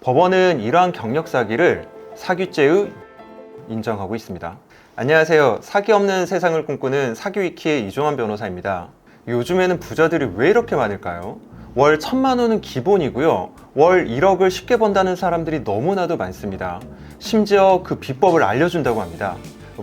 법원은 이러한 경력 사기를 사기죄의 인정하고 있습니다. 안녕하세요. 사기 없는 세상을 꿈꾸는 사기위키의 이종환 변호사입니다. 요즘에는 부자들이 왜 이렇게 많을까요? 월 1,000만 원은 기본이고요. 월 1억을 쉽게 번다는 사람들이 너무나도 많습니다. 심지어 그 비법을 알려준다고 합니다.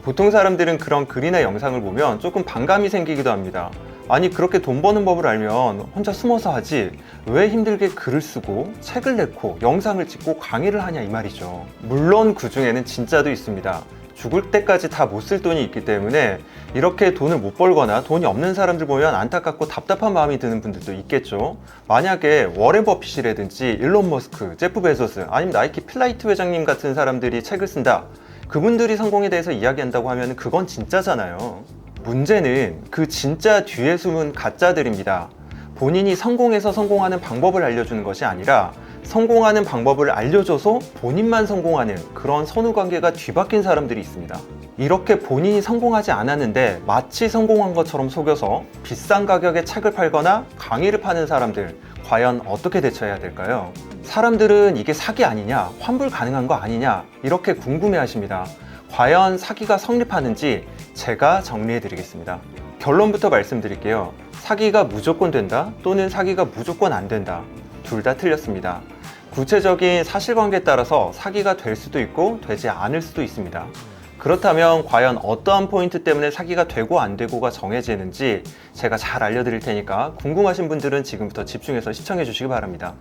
보통 사람들은 그런 글이나 영상을 보면 조금 반감이 생기기도 합니다. 아니, 그렇게 돈 버는 법을 알면 혼자 숨어서 하지 왜 힘들게 글을 쓰고 책을 내고 영상을 찍고 강의를 하냐 이 말이죠. 물론 그 중에는 진짜도 있습니다. 죽을 때까지 다 못 쓸 돈이 있기 때문에 이렇게 돈을 못 벌거나 돈이 없는 사람들 보면 안타깝고 답답한 마음이 드는 분들도 있겠죠. 만약에 워렌 버핏이라든지 일론 머스크, 제프 베조스, 아니면 나이키 필라이트 회장님 같은 사람들이 책을 쓴다, 그분들이 성공에 대해서 이야기한다고 하면 그건 진짜잖아요. 문제는 그 진짜 뒤에 숨은 가짜들입니다. 본인이 성공해서 성공하는 방법을 알려주는 것이 아니라 성공하는 방법을 알려줘서 본인만 성공하는 그런 선후관계가 뒤바뀐 사람들이 있습니다. 이렇게 본인이 성공하지 않았는데 마치 성공한 것처럼 속여서 비싼 가격에 책을 팔거나 강의를 파는 사람들, 과연 어떻게 대처해야 될까요? 사람들은 이게 사기 아니냐, 환불 가능한 거 아니냐 이렇게 궁금해 하십니다. 과연 사기가 성립하는지 제가 정리해 드리겠습니다. 결론부터 말씀드릴게요. 사기가 무조건 된다 또는 사기가 무조건 안 된다, 둘 다 틀렸습니다. 구체적인 사실관계에 따라서 사기가 될 수도 있고 되지 않을 수도 있습니다. 그렇다면 과연 어떠한 포인트 때문에 사기가 되고 안 되고가 정해지는지 제가 잘 알려드릴 테니까 궁금하신 분들은 지금부터 집중해서 시청해 주시기 바랍니다.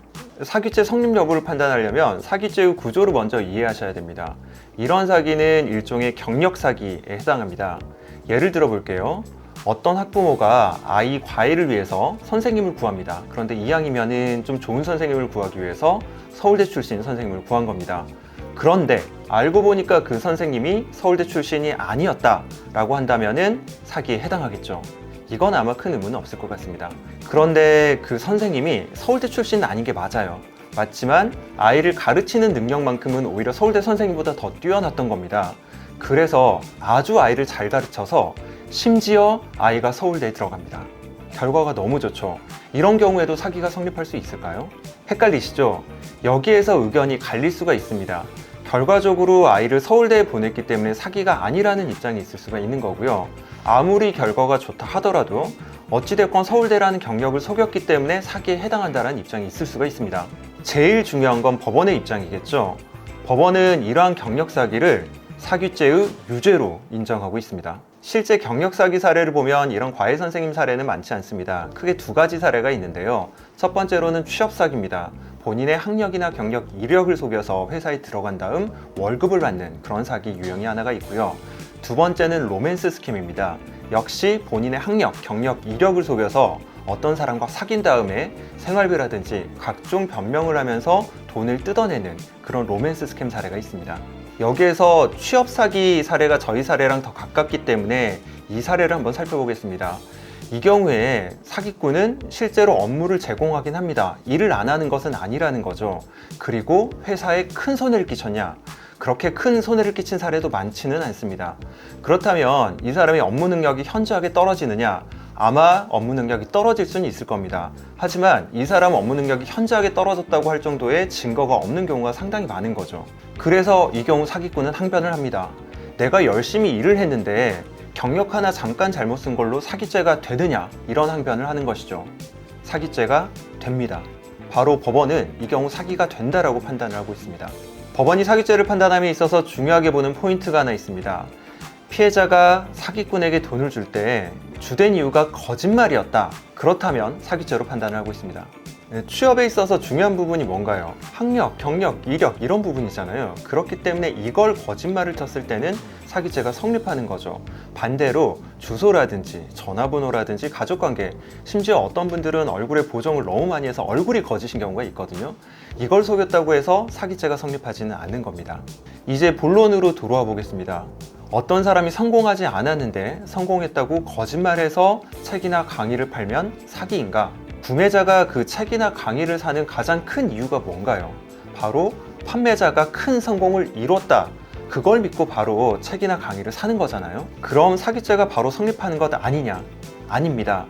사기죄 성립 여부를 판단하려면 사기죄의 구조를 먼저 이해하셔야 됩니다. 이런 사기는 일종의 경력 사기에 해당합니다. 예를 들어 볼게요. 어떤 학부모가 아이 과외를 위해서 선생님을 구합니다. 그런데 이왕이면은 좀 좋은 선생님을 구하기 위해서 서울대 출신 선생님을 구한 겁니다. 그런데 알고 보니까 그 선생님이 서울대 출신이 아니었다 라고 한다면은 사기에 해당하겠죠. 이건 아마 큰 의문은 없을 것 같습니다. 그런데 그 선생님이 서울대 출신은 아닌 게 맞아요. 맞지만 아이를 가르치는 능력만큼은 오히려 서울대 선생님보다 더 뛰어났던 겁니다. 그래서 아주 아이를 잘 가르쳐서 심지어 아이가 서울대에 들어갑니다. 결과가 너무 좋죠. 이런 경우에도 사기가 성립할 수 있을까요? 헷갈리시죠? 여기에서 의견이 갈릴 수가 있습니다. 결과적으로 아이를 서울대에 보냈기 때문에 사기가 아니라는 입장이 있을 수가 있는 거고요. 아무리 결과가 좋다 하더라도 어찌됐건 서울대라는 경력을 속였기 때문에 사기에 해당한다는 입장이 있을 수가 있습니다. 제일 중요한 건 법원의 입장이겠죠. 법원은 이러한 경력 사기를 사기죄의 유죄로 인정하고 있습니다. 실제 경력 사기 사례를 보면 이런 과외 선생님 사례는 많지 않습니다. 크게 두 가지 사례가 있는데요. 첫 번째로는 취업 사기입니다. 본인의 학력이나 경력, 이력을 속여서 회사에 들어간 다음 월급을 받는 그런 사기 유형이 하나가 있고요. 두 번째는 로맨스 스캠입니다. 역시 본인의 학력, 경력, 이력을 속여서 어떤 사람과 사귄 다음에 생활비라든지 각종 변명을 하면서 돈을 뜯어내는 그런 로맨스 스캠 사례가 있습니다. 여기에서 취업 사기 사례가 저희 사례랑 더 가깝기 때문에 이 사례를 한번 살펴보겠습니다. 이 경우에 사기꾼은 실제로 업무를 제공하긴 합니다. 일을 안 하는 것은 아니라는 거죠. 그리고 회사에 큰 손해를 끼쳤냐? 그렇게 큰 손해를 끼친 사례도 많지는 않습니다. 그렇다면 이 사람의 업무 능력이 현저하게 떨어지느냐? 아마 업무 능력이 떨어질 수는 있을 겁니다. 하지만 이 사람 업무 능력이 현저하게 떨어졌다고 할 정도의 증거가 없는 경우가 상당히 많은 거죠. 그래서 이 경우 사기꾼은 항변을 합니다. 내가 열심히 일을 했는데 경력 하나 잠깐 잘못 쓴 걸로 사기죄가 되느냐, 이런 항변을 하는 것이죠. 사기죄가 됩니다. 바로 법원은 이 경우 사기가 된다라고 판단을 하고 있습니다. 법원이 사기죄를 판단함에 있어서 중요하게 보는 포인트가 하나 있습니다. 피해자가 사기꾼에게 돈을 줄 때 주된 이유가 거짓말이었다. 그렇다면 사기죄로 판단을 하고 있습니다. 취업에 있어서 중요한 부분이 뭔가요? 학력, 경력, 이력 이런 부분이잖아요. 그렇기 때문에 이걸 거짓말을 쳤을 때는 사기죄가 성립하는 거죠. 반대로 주소라든지 전화번호라든지 가족관계, 심지어 어떤 분들은 얼굴에 보정을 너무 많이 해서 얼굴이 거짓인 경우가 있거든요. 이걸 속였다고 해서 사기죄가 성립하지는 않는 겁니다. 이제 본론으로 돌아와 보겠습니다. 어떤 사람이 성공하지 않았는데 성공했다고 거짓말해서 책이나 강의를 팔면 사기인가? 구매자가 그 책이나 강의를 사는 가장 큰 이유가 뭔가요? 바로 판매자가 큰 성공을 이뤘다, 그걸 믿고 바로 책이나 강의를 사는 거잖아요. 그럼 사기죄가 바로 성립하는 것 아니냐? 아닙니다.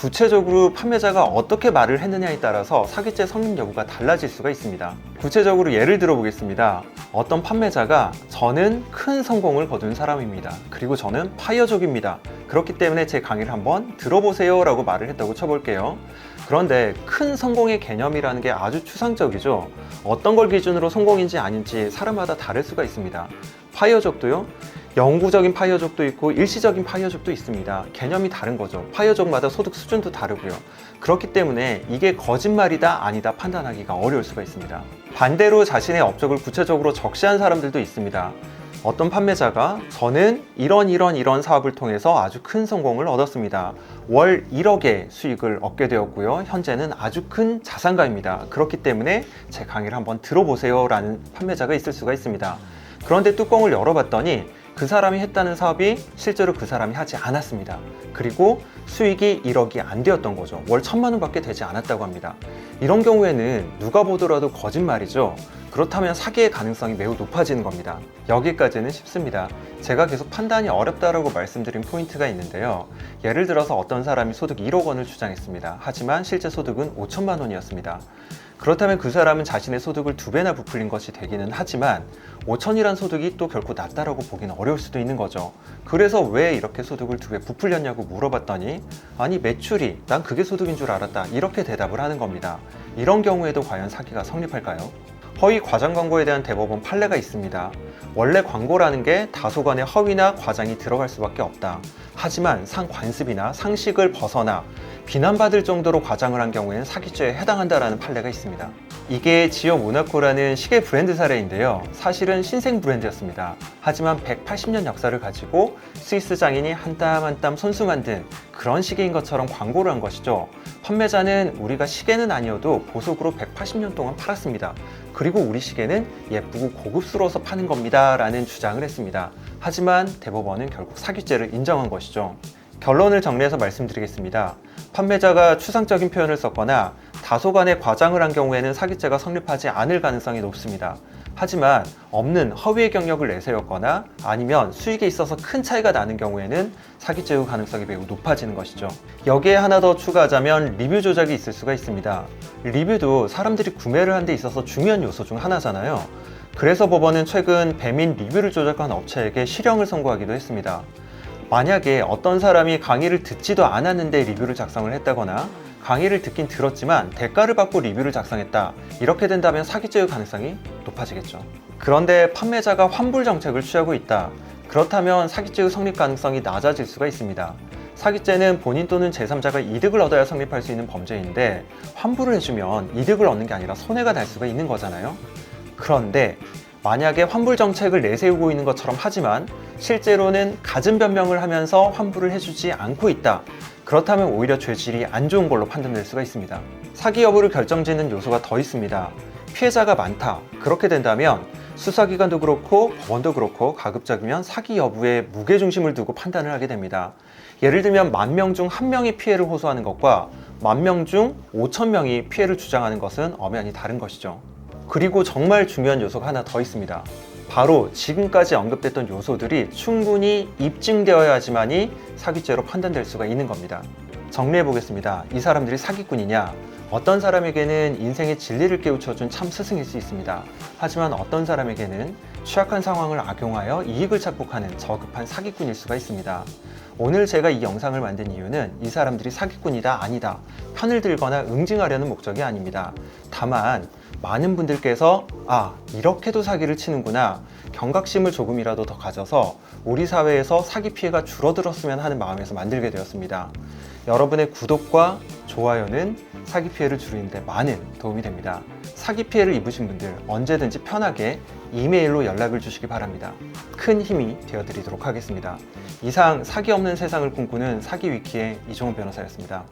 구체적으로 판매자가 어떻게 말을 했느냐에 따라서 사기죄 성립 여부가 달라질 수가 있습니다. 구체적으로 예를 들어 보겠습니다. 어떤 판매자가 저는 큰 성공을 거둔 사람입니다. 그리고 저는 파이어족입니다. 그렇기 때문에 제 강의를 한번 들어보세요 라고 말을 했다고 쳐볼게요. 그런데 큰 성공의 개념이라는 게 아주 추상적이죠. 어떤 걸 기준으로 성공인지 아닌지 사람마다 다를 수가 있습니다. 파이어족도요. 영구적인 파이어족도 있고 일시적인 파이어족도 있습니다. 개념이 다른 거죠. 파이어족마다 소득 수준도 다르고요. 그렇기 때문에 이게 거짓말이다 아니다 판단하기가 어려울 수가 있습니다. 반대로 자신의 업적을 구체적으로 적시한 사람들도 있습니다. 어떤 판매자가 저는 이런 사업을 통해서 아주 큰 성공을 얻었습니다. 월 1억의 수익을 얻게 되었고요. 현재는 아주 큰 자산가입니다. 그렇기 때문에 제 강의를 한번 들어보세요 라는 판매자가 있을 수가 있습니다. 그런데 뚜껑을 열어봤더니 그 사람이 했다는 사업이 실제로 그 사람이 하지 않았습니다. 그리고 수익이 1억이 안 되었던 거죠. 월 1,000만 원밖에 되지 않았다고 합니다. 이런 경우에는 누가 보더라도 거짓말이죠. 그렇다면 사기의 가능성이 매우 높아지는 겁니다. 여기까지는 쉽습니다. 제가 계속 판단이 어렵다라고 말씀드린 포인트가 있는데요. 예를 들어서 어떤 사람이 소득 1억 원을 주장했습니다. 하지만 실제 소득은 5천만 원이었습니다. 그렇다면 그 사람은 자신의 소득을 2배나 부풀린 것이 되기는 하지만 5천이란 소득이 또 결코 낮다라고 보기는 어려울 수도 있는 거죠. 그래서 왜 이렇게 소득을 2배 부풀렸냐고 물어봤더니 아니 매출이 난 그게 소득인 줄 알았다 이렇게 대답을 하는 겁니다. 이런 경우에도 과연 사기가 성립할까요? 허위 과장 광고에 대한 대법원 판례가 있습니다. 원래 광고라는 게 다소간의 허위나 과장이 들어갈 수밖에 없다. 하지만 상관습이나 상식을 벗어나 비난받을 정도로 과장을 한 경우에는 사기죄에 해당한다라는 판례가 있습니다. 이게 지오 모나코라는 시계 브랜드 사례인데요. 사실은 신생 브랜드였습니다. 하지만 180년 역사를 가지고 스위스 장인이 한 땀 한 땀 손수 만든 그런 시계인 것처럼 광고를 한 것이죠. 판매자는 우리가 시계는 아니어도 보석으로 180년 동안 팔았습니다. 그리고 우리 시계는 예쁘고 고급스러워서 파는 겁니다 라는 주장을 했습니다. 하지만 대법원은 결국 사기죄를 인정한 것이죠. 결론을 정리해서 말씀드리겠습니다. 판매자가 추상적인 표현을 썼거나 다소간의 과장을 한 경우에는 사기죄가 성립하지 않을 가능성이 높습니다. 하지만 없는 허위의 경력을 내세웠거나 아니면 수익에 있어서 큰 차이가 나는 경우에는 사기죄의 가능성이 매우 높아지는 것이죠. 여기에 하나 더 추가하자면 리뷰 조작이 있을 수가 있습니다. 리뷰도 사람들이 구매를 하는 데 있어서 중요한 요소 중 하나잖아요. 그래서 법원은 최근 배민 리뷰를 조작한 업체에게 실형을 선고하기도 했습니다. 만약에 어떤 사람이 강의를 듣지도 않았는데 리뷰를 작성을 했다거나 강의를 듣긴 들었지만 대가를 받고 리뷰를 작성했다. 이렇게 된다면 사기죄의 가능성이 높아지겠죠. 그런데 판매자가 환불 정책을 취하고 있다. 그렇다면 사기죄의 성립 가능성이 낮아질 수가 있습니다. 사기죄는 본인 또는 제3자가 이득을 얻어야 성립할 수 있는 범죄인데 환불을 해주면 이득을 얻는 게 아니라 손해가 날 수가 있는 거잖아요. 그런데 만약에 환불 정책을 내세우고 있는 것처럼 하지만 실제로는 갖은 변명을 하면서 환불을 해주지 않고 있다. 그렇다면 오히려 죄질이 안 좋은 걸로 판단될 수가 있습니다. 사기 여부를 결정짓는 요소가 더 있습니다. 피해자가 많다. 그렇게 된다면 수사기관도 그렇고 법원도 그렇고 가급적이면 사기 여부에 무게중심을 두고 판단을 하게 됩니다. 예를 들면 10,000명 중 1명이 피해를 호소하는 것과 10,000명 중 5,000명이 피해를 주장하는 것은 엄연히 다른 것이죠. 그리고 정말 중요한 요소가 하나 더 있습니다. 바로 지금까지 언급됐던 요소들이 충분히 입증되어야지만이 사기죄로 판단될 수가 있는 겁니다. 정리해 보겠습니다. 이 사람들이 사기꾼이냐? 어떤 사람에게는 인생의 진리를 깨우쳐준 참 스승일 수 있습니다. 하지만 어떤 사람에게는 취약한 상황을 악용하여 이익을 착복하는 저급한 사기꾼일 수가 있습니다. 오늘 제가 이 영상을 만든 이유는 이 사람들이 사기꾼이다 아니다 편을 들거나 응징하려는 목적이 아닙니다. 다만 많은 분들께서 이렇게도 사기를 치는구나 경각심을 조금이라도 더 가져서 우리 사회에서 사기 피해가 줄어들었으면 하는 마음에서 만들게 되었습니다. 여러분의 구독과 좋아요는 사기 피해를 줄이는 데 많은 도움이 됩니다. 사기 피해를 입으신 분들 언제든지 편하게 이메일로 연락을 주시기 바랍니다. 큰 힘이 되어드리도록 하겠습니다. 이상 사기 없는 세상을 꿈꾸는 사기 위키의 이종훈 변호사였습니다.